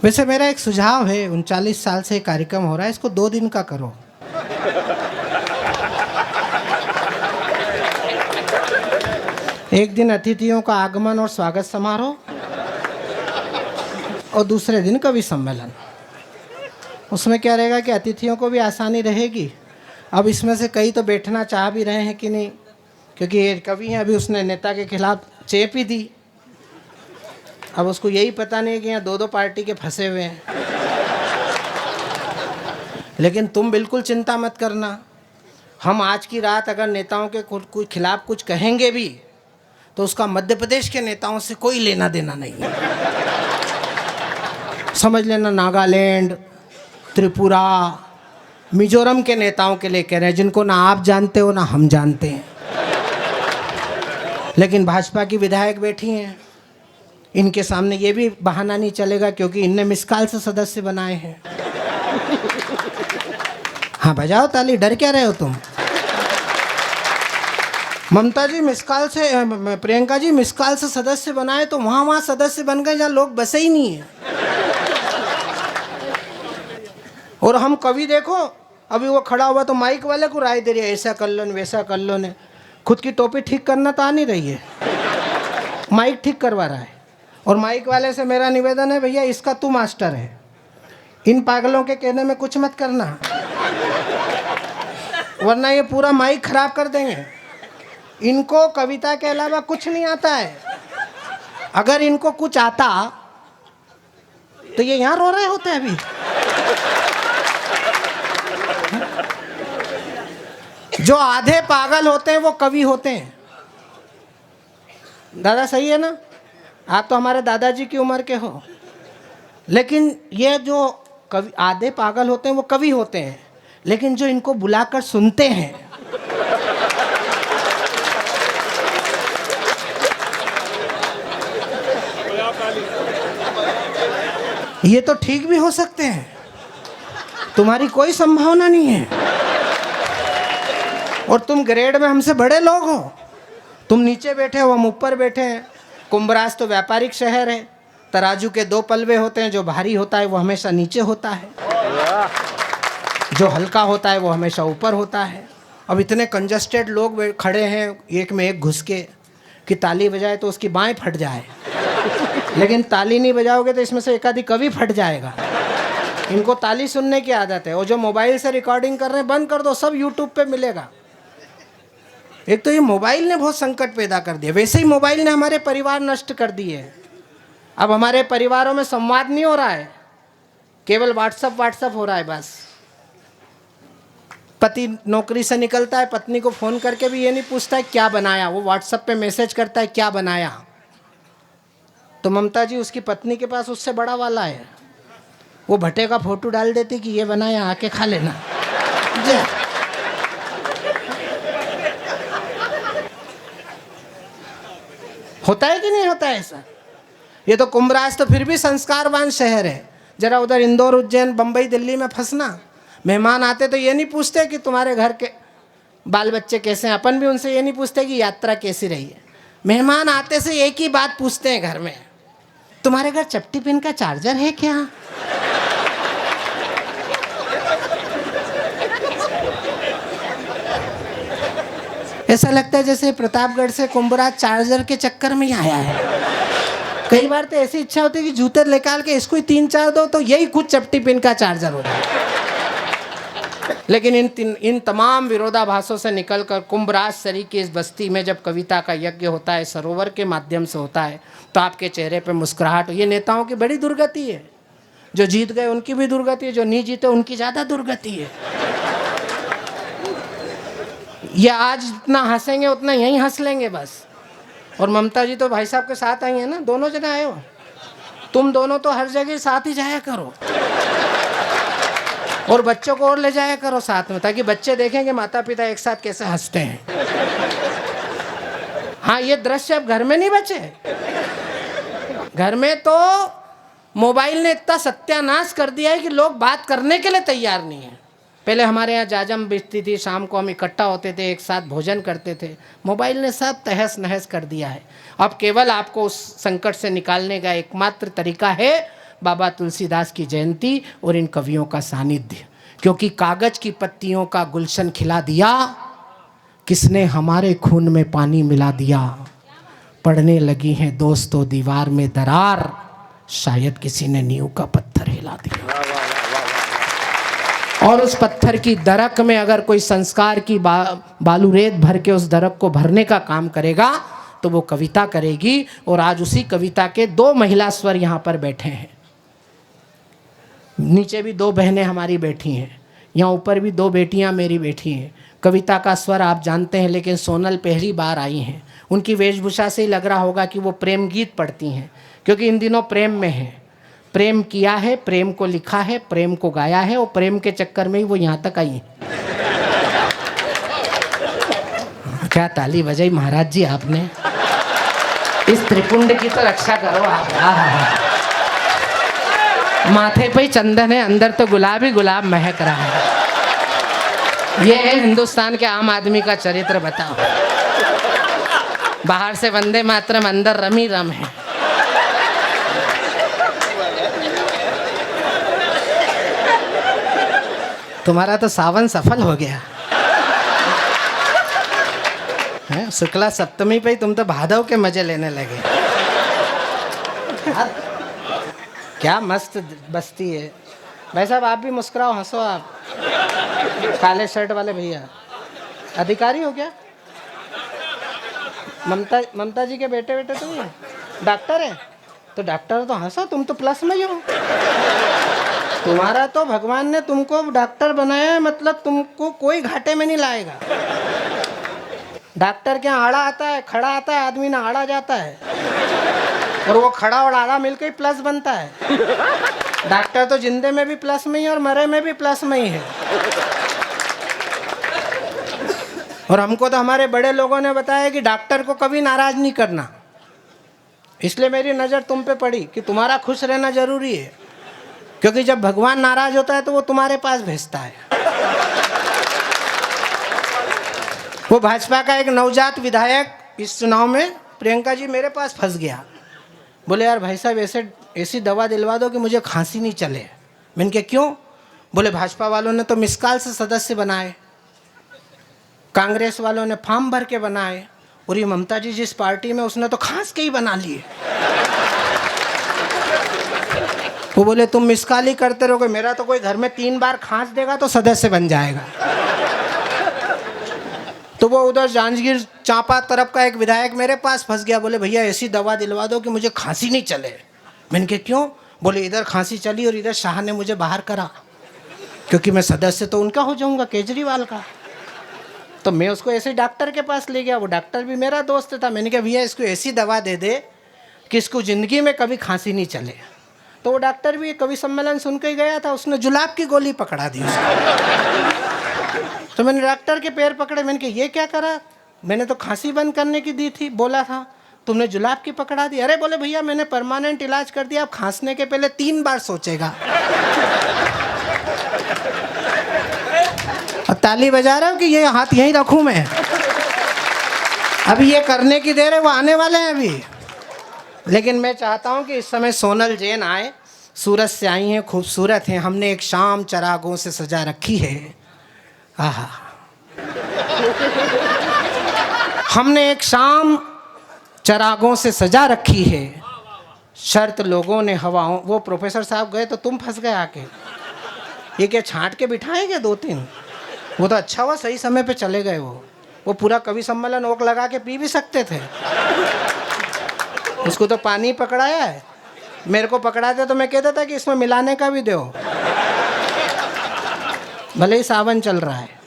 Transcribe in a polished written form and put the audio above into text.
वैसे मेरा एक सुझाव है, 39 साल से कार्यक्रम हो रहा है, इसको 2 दिन का करो। एक दिन अतिथियों का आगमन और स्वागत समारोह और दूसरे दिन कवि सम्मेलन। उसमें क्या रहेगा कि अतिथियों को भी आसानी रहेगी। अब इसमें से कई तो बैठना चाह भी रहे हैं कि नहीं, क्योंकि ये कवि हैं, अभी उसने नेता के खिलाफ चेप ही दी। अब उसको यही पता नहीं है कि यहाँ 2-2 पार्टी के फंसे हुए हैं। लेकिन तुम बिल्कुल चिंता मत करना, हम आज की रात अगर नेताओं के कोई खिलाफ कुछ कहेंगे भी तो उसका मध्य प्रदेश के नेताओं से कोई लेना देना नहीं है। समझ लेना, नागालैंड, त्रिपुरा, मिजोरम के नेताओं के लिए कह रहे हैं, जिनको ना आप जानते हो ना हम जानते हैं। लेकिन भाजपा की विधायक बैठी हैं, इनके सामने ये भी बहाना नहीं चलेगा, क्योंकि इनने मिसकाल से सदस्य बनाए हैं। हाँ बजाओ ताली, डर क्या रहे हो तुम? ममता जी मिसकाल से, प्रियंका जी मिसकाल से सदस्य बनाए तो वहाँ सदस्य बन गए जहाँ लोग बसे ही नहीं है। और हम कवि देखो, अभी वो खड़ा हुआ तो माइक वाले को राय दे रही है, ऐसा कर लो न वैसा कर लो ने। खुद की टोपी ठीक करना तो आ नहीं रही है, माइक ठीक करवा रहा है। और माइक वाले से मेरा निवेदन है, भैया इसका तू मास्टर है, इन पागलों के कहने में कुछ मत करना, वरना ये पूरा माइक खराब कर देंगे। इनको कविता के अलावा कुछ नहीं आता है। अगर इनको कुछ आता तो ये यहाँ रो रहे होते अभी। जो आधे पागल होते हैं वो कवि होते हैं। दादा सही है ना? आप तो हमारे दादाजी की उम्र के हो, लेकिन ये जो कवि आधे पागल होते हैं वो कवि होते हैं। लेकिन जो इनको बुलाकर सुनते हैं, ये तो ठीक भी हो सकते हैं, तुम्हारी कोई संभावना नहीं है। और तुम ग्रेड में हमसे बड़े लोग हो, तुम नीचे बैठे हो, हम ऊपर बैठे हैं। कुंभराज तो व्यापारिक शहर है, तराजू के 2 पलवे होते हैं, जो भारी होता है वो हमेशा नीचे होता है, जो हल्का होता है वो हमेशा ऊपर होता है। अब इतने कंजस्टेड लोग खड़े हैं एक में एक घुस के कि ताली बजाए तो उसकी बाएं फट जाए, लेकिन ताली नहीं बजाओगे तो इसमें से एक आधी कवि फट जाएगा। इनको ताली सुनने की आदत है। और जो मोबाइल से रिकॉर्डिंग कर रहे हैं बंद कर दो, सब यूट्यूब पे मिलेगा। एक तो ये मोबाइल ने बहुत संकट पैदा कर दिया, वैसे ही मोबाइल ने हमारे परिवार नष्ट कर दिए। अब हमारे परिवारों में संवाद नहीं हो रहा है, केवल व्हाट्सअप हो रहा है बस। पति नौकरी से निकलता है, पत्नी को फ़ोन करके भी ये नहीं पूछता है क्या बनाया, वो व्हाट्सएप पे मैसेज करता है क्या बनाया। तो ममता जी उसकी पत्नी के पास उससे बड़ा वाला है, वो भट्टे का फोटो डाल देती कि ये बनाया, आके खा लेना। होता है कि नहीं होता है ऐसा? ये तो कुंभराज तो फिर भी संस्कारवान शहर है। जरा उधर इंदौर, उज्जैन, बम्बई, दिल्ली में फंसना, मेहमान आते तो ये नहीं पूछते कि तुम्हारे घर के बाल बच्चे कैसे हैं। अपन भी उनसे ये नहीं पूछते कि यात्रा कैसी रही है। मेहमान आते से एक ही बात पूछते हैं घर में, तुम्हारे घर चपटी पिन का चार्जर है क्या? ऐसा लगता है जैसे प्रतापगढ़ से कुंभराज चार्जर के चक्कर में ही आया है। कई बार तो ऐसी इच्छा होती है कि जूते निकाल के इसको ही 3-4 दो तो यही कुछ चपटी पिन का चार्जर हो जाए। लेकिन इन तमाम विरोधाभासों से निकलकर कुंभराज सरी की इस बस्ती में जब कविता का यज्ञ होता है, सरोवर के माध्यम से होता है, तो आपके चेहरे पे मुस्कुराहट। ये नेताओं की बड़ी दुर्गति है। जो जीत गए उनकी भी दुर्गति है, जो नहीं जीते उनकी ज़्यादा दुर्गति है। ये आज जितना हंसेंगे उतना यहीं हंस लेंगे बस। और ममता जी तो भाई साहब के साथ आई हैं ना, दोनों जने आए हो, तुम दोनों तो हर जगह साथ ही जाया करो और बच्चों को और ले जाया करो साथ में, ताकि बच्चे देखेंगे माता पिता एक साथ कैसे हंसते हैं। हाँ, ये दृश्य अब घर में नहीं बचे। घर में तो मोबाइल ने इतना सत्यानाश कर दिया है कि लोग बात करने के लिए तैयार नहीं है। पहले हमारे यहाँ जाजम बिजती थी, शाम को हम इकट्ठा होते थे, एक साथ भोजन करते थे। मोबाइल ने सब तहस नहस कर दिया है। अब केवल आपको उस संकट से निकालने का एकमात्र तरीका है बाबा तुलसीदास की जयंती और इन कवियों का सानिध्य। क्योंकि कागज की पत्तियों का गुलशन खिला दिया, किसने हमारे खून में पानी मिला दिया। पड़ने लगी हैं दोस्तों दीवार में दरार, शायद किसी ने नींव का पत्थर हिला दिया। और उस पत्थर की दरक में अगर कोई संस्कार की बालू रेत भर के उस दरक को भरने का काम करेगा तो वो कविता करेगी। और आज उसी कविता के 2 महिला स्वर यहाँ पर बैठे हैं। नीचे भी 2 बहनें हमारी बैठी हैं, यहाँ ऊपर भी 2 बेटियाँ मेरी बैठी हैं। कविता का स्वर आप जानते हैं, लेकिन सोनल पहली बार आई हैं। उनकी वेशभूषा से ही लग रहा होगा कि वो प्रेम गीत पढ़ती हैं, क्योंकि इन दिनों प्रेम में है। प्रेम किया है, प्रेम को लिखा है, प्रेम को गाया है, और प्रेम के चक्कर में ही वो यहाँ तक आई। क्या ताली बजाई महाराज जी आपने। इस त्रिपुंड की तो रक्षा करो आप। माथे पे ही चंदन है, अंदर तो गुलाब ही गुलाब महक रहा है। ये है हिंदुस्तान के आम आदमी का चरित्र। बताओ, बाहर से वंदे मातरम, अंदर रमी रम है। तुम्हारा तो सावन सफल हो गया है। शुक्ला सप्तमी पे ही तुम तो भादव के मजे लेने लगे। क्या मस्त बस्ती है। भाई साहब आप भी मुस्कुराओ, हंसो आप। काले शर्ट वाले भैया अधिकारी हो क्या? ममता जी के बेटे तुम ही डॉक्टर है? तो डॉक्टर तो हंसो, तुम तो प्लस में ही हो। तुम्हारा तो भगवान ने तुमको डॉक्टर बनाया है, मतलब तुमको कोई घाटे में नहीं लाएगा। डॉक्टर क्या आड़ा आता है, खड़ा आता है, आदमी ना आड़ा जाता है, और वो खड़ा और आड़ा मिलकर ही प्लस बनता है। डॉक्टर तो जिंदे में भी प्लस में ही और मरे में भी प्लस में ही है। और हमको तो हमारे बड़े लोगों ने बताया कि डॉक्टर को कभी नाराज नहीं करना। इसलिए मेरी नज़र तुम पे पड़ी कि तुम्हारा खुश रहना जरूरी है, क्योंकि जब भगवान नाराज होता है तो वो तुम्हारे पास भेजता है। वो भाजपा का एक नवजात विधायक इस चुनाव में, प्रियंका जी, मेरे पास फंस गया। बोले यार भाई साहब ऐसी दवा दिलवा दो कि मुझे खांसी नहीं चले। मैंने कहा क्यों? बोले भाजपा वालों ने तो मिसकाल से सदस्य बनाए, कांग्रेस वालों ने फॉर्म भर के बनाए, और ये ममता जी जिस पार्टी में, उसने तो खांस के ही बना लिए। वो बोले तुम मिसकाल ही करते रहोगे, मेरा तो कोई घर में 3 बार खांस देगा तो सदस्य बन जाएगा। तो वो उधर जांजगीर चांपा तरफ का एक विधायक मेरे पास फंस गया। बोले भैया ऐसी दवा दिलवा दो कि मुझे खांसी नहीं चले। मैंने कहा क्यों? बोले इधर खांसी चली और इधर शाह ने मुझे बाहर करा, क्योंकि मैं सदस्य तो उनका हो जाऊंगा, केजरीवाल का। तो मैं उसको ऐसे डॉक्टर के पास ले गया। वो डॉक्टर भी मेरा दोस्त था। मैंने कहा भैया इसको ऐसी दवा दे दे कि इसको ज़िंदगी में कभी खांसी नहीं चले। तो वो डॉक्टर भी कवि सम्मेलन सुन के गया था, उसने जुलाब की गोली पकड़ा दी उसको। तो मैंने डॉक्टर के पैर पकड़े। मैंने कहा ये क्या करा? मैंने तो खांसी बंद करने की दी थी, बोला था, तुमने जुलाब की पकड़ा दी। अरे बोले भैया मैंने परमानेंट इलाज कर दिया, अब खांसने के पहले 3 बार सोचेगा। और ताली बजा रहे हो कि ये हाथ यहीं रखूं मैं? अभी ये करने की देर है, वो आने वाले हैं अभी। लेकिन मैं चाहता हूं कि इस समय सोनल जैन आए। सूरत से आई हैं, खूबसूरत हैं। हमने एक शाम चरागों से सजा रखी है। आहा, हमने एक शाम चरागों से सजा रखी है, शर्त लोगों ने हवाओं। वो प्रोफेसर साहब गए तो तुम फंस गए आके। ये क्या छांट के बिठाएंगे 2-3? वो तो अच्छा हुआ सही समय पे चले गए। वो पूरा कवि सम्मेलन ओक लगा के पी भी सकते थे। उसको तो पानी पकड़ाया है, मेरे को पकड़ाते तो मैं कहता था कि इसमें मिलाने का भी दो, भले ही सावन चल रहा है।